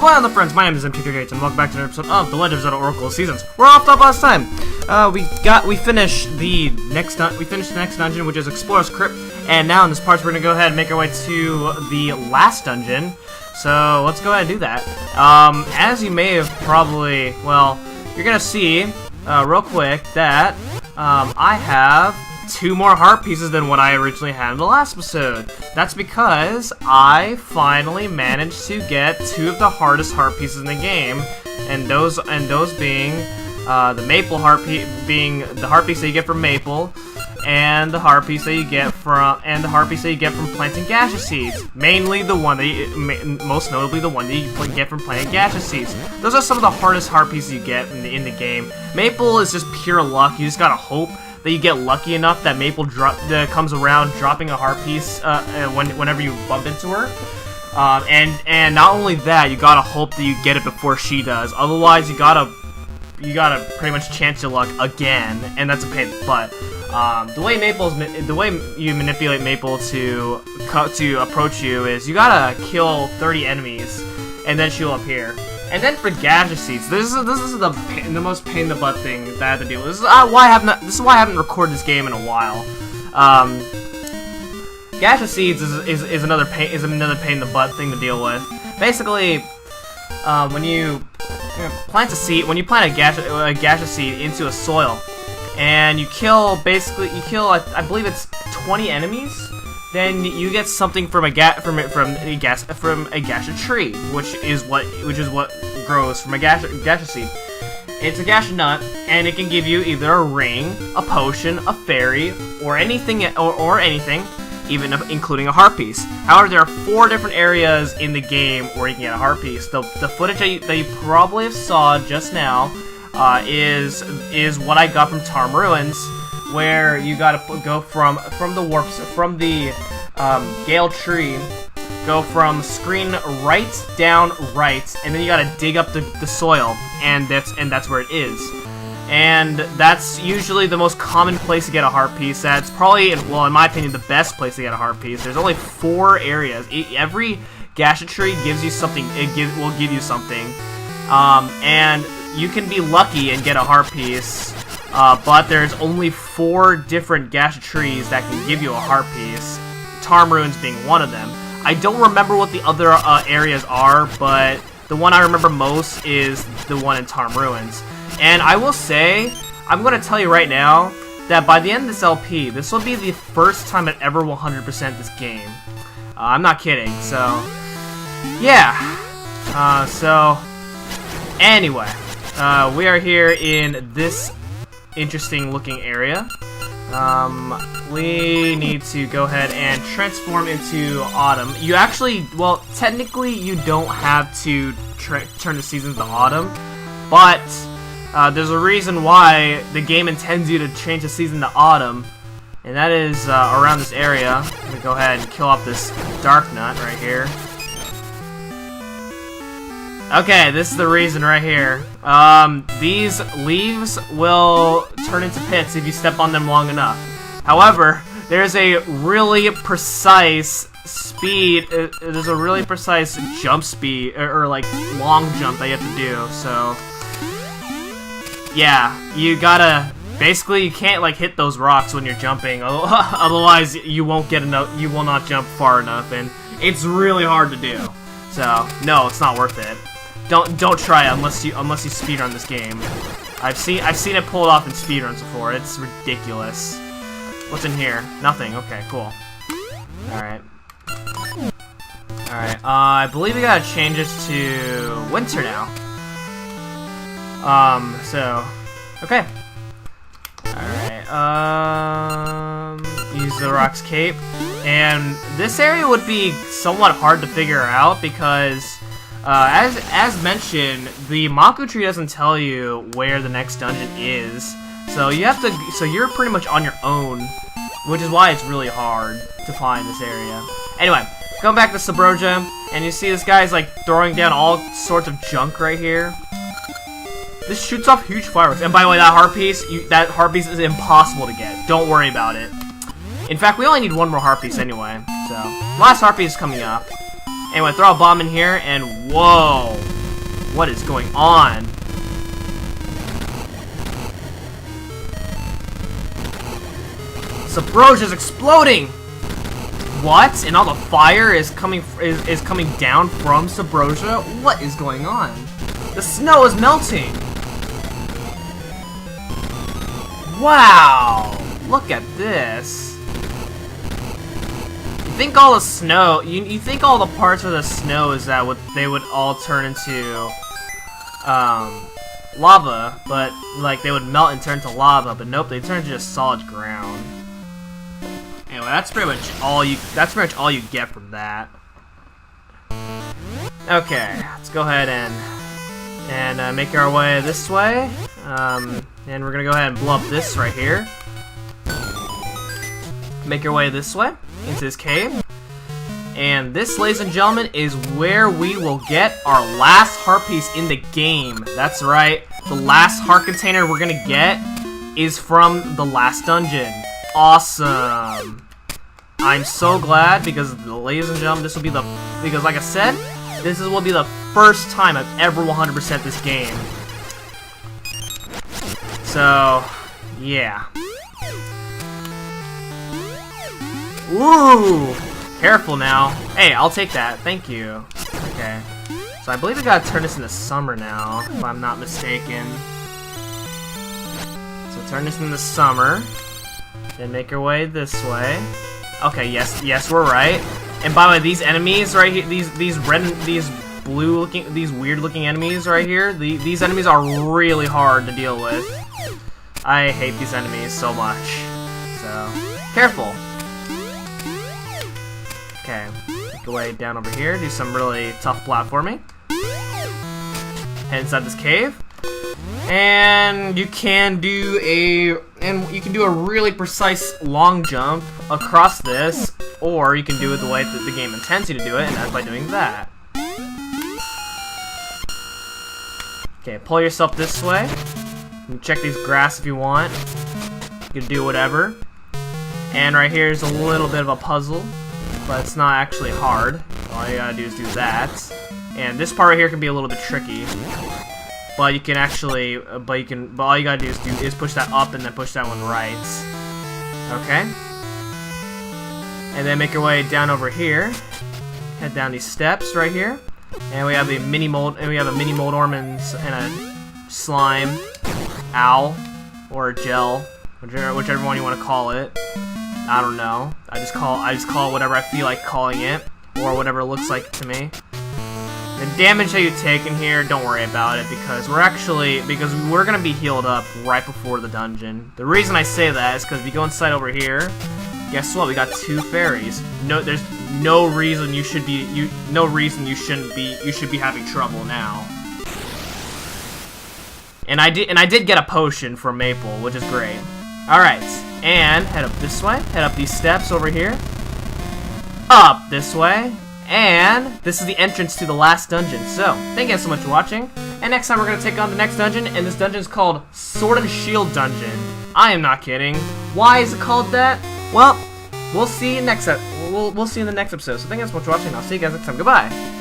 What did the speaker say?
going on, friends? My name is MT38, and welcome back to another episode of The Legend of Zelda Oracle of Seasons. We're off top last time. We finished the next dungeon, which is Explorer's Crypt, and now in this part we're gonna go ahead and make our way to the last dungeon. So let's go ahead and do that. As you may have probably, well, you're gonna see real quick that I have 2 more heart pieces than what I originally had in the last episode. That's because I finally managed to get 2 of the hardest heart pieces in the game, and those being the Maple heart piece, being the heart piece that you get from Maple, and the heart piece that you get from planting Gasha seeds. Mainly the one that most notably the one that you get from planting Gasha seeds. Those are some of the hardest heart pieces you get in the game. Maple is just pure luck. You just gotta hope that you get lucky enough that Maple comes around dropping a heart piece whenever you bump into her. And not only that, you gotta hope that you get it before she does. Otherwise, you gotta pretty much chance your luck again, and that's a pain in the butt. The way you manipulate Maple to approach you is you gotta kill 30 enemies, and then she'll appear. And then for Gasha seeds, this is the most pain in the butt thing that I have to deal with. This is why I haven't recorded this game in a while. Gasha seeds is another pain in the butt thing to deal with. Basically, when you plant a Gasha seed into a soil, and you kill I believe it's 20 enemies, then you get something from a Gasha tree, which is what grows from a Gasha seed. It's a Gasha nut, and it can give you either a ring, a potion, a fairy, or anything, even including a heart piece. However, there are 4 different areas in the game where you can get a heart piece. The footage that you probably saw just now is what I got from Tarm Ruins, where you gotta go from the Gale tree, go from screen right down right, and then you gotta dig up the soil, and that's where it is. And that's usually the most common place to get a heart piece. That's probably, well, in my opinion, the best place to get a heart piece. There's only 4 areas. Every Gasha tree gives you something. Will give you something, and you can be lucky and get a heart piece. But there's only 4 different Gasha trees that can give you a heart piece. Tarm Ruins being one of them. I don't remember what the other areas are, but the one I remember most is the one in Tarm Ruins. And I will say, I'm going to tell you right now, that by the end of this LP, this will be the first time I've ever 100% this game. I'm not kidding, so yeah. So anyway, we are here in this interesting looking area. We need to go ahead and transform into Autumn. You actually, well, technically you don't have to turn the seasons to Autumn, but there's a reason why the game intends you to change the season to Autumn, and that is around this area. Let me go ahead and kill off this Dark Nut right here. Okay, this is the reason right here. These leaves will turn into pits if you step on them long enough. However, there's a really precise speed, there's a really precise jump speed, or like long jump that you have to do, so yeah, you gotta, basically you can't like hit those rocks when you're jumping, otherwise you won't get enough, you will not jump far enough, and it's really hard to do. So, no, it's not worth it. Don't try it unless you speedrun this game. I've seen it pulled off in speedruns before. It's ridiculous. What's in here? Nothing. Okay, cool. Alright. Alright, I believe we gotta change this to winter now. So, okay. Alright, use the Rock's Cape. And this area would be somewhat hard to figure out because as mentioned, the Maku tree doesn't tell you where the next dungeon is, so you're pretty much on your own, which is why it's really hard to find this area. Anyway, going back to Subroja, and you see this guy's like throwing down all sorts of junk right here. This shoots off huge fireworks, and by the way, that heart piece is impossible to get. Don't worry about it. In fact, we only need 1 more heart piece anyway, so last heart piece is coming up. Anyway, throw a bomb in here, and whoa! What is going on? Sabrosia's exploding! What? And all the fire is coming down from Sabrosia? What is going on? The snow is melting! Wow! Look at this. You think all the snow, you think all the parts of the snow is that they would all turn into lava, but like they would melt and turn to lava, but nope, they turn to just solid ground. Anyway, that's pretty much all you get from that. Okay, let's go ahead and make our way this way. And we're gonna go ahead and blow up this right here. Make your way this way into this cave. And this, ladies and gentlemen, is where we will get our last heart piece in the game. That's right, the last heart container we're gonna get is from the last dungeon. Awesome. I'm so glad because, ladies and gentlemen, this will be because like I said, this will be the first time I've ever 100% this game. So, yeah. Ooh! Careful now. Hey, I'll take that. Thank you. Okay. So I believe we gotta turn this into summer now, if I'm not mistaken. So turn this into summer. Then make our way this way. Okay, yes, we're right. And by the way, these enemies right here, these weird looking enemies right here, these enemies are really hard to deal with. I hate these enemies so much. So, careful. Okay, make your way down over here, do some really tough platforming. Head inside this cave. And you can do a really precise long jump across this, or you can do it the way that the game intends you to do it, and that's by doing that. Okay, pull yourself this way. You can check these grass if you want. You can do whatever. And right here is a little bit of a puzzle, but it's not actually hard. All you gotta do is do that. And this part right here can be a little bit tricky. But you can actually, but all you gotta do is push that up and then push that one right. Okay. And then make your way down over here. Head down these steps right here, and we have a mini mold ormans and a slime, owl, or a gel, whichever one you want to call it. I don't know. I just call it whatever I feel like calling it, or whatever it looks like to me. The damage that you take in here, don't worry about it, because we're gonna be healed up right before the dungeon. The reason I say that is because if you go inside over here, guess what? We got 2 fairies. No, there's no reason you should be having trouble now. And I did get a potion from Maple, which is great. All right, and head up this way. Head up these steps over here. Up this way. And this is the entrance to the last dungeon. So, thank you guys so much for watching. And next time we're going to take on the next dungeon, and this dungeon is called Sword and Shield Dungeon. I am not kidding. Why is it called that? Well, we'll see you next we'll see you in the next episode. So thank you guys so much for watching, and I'll see you guys next time. Goodbye.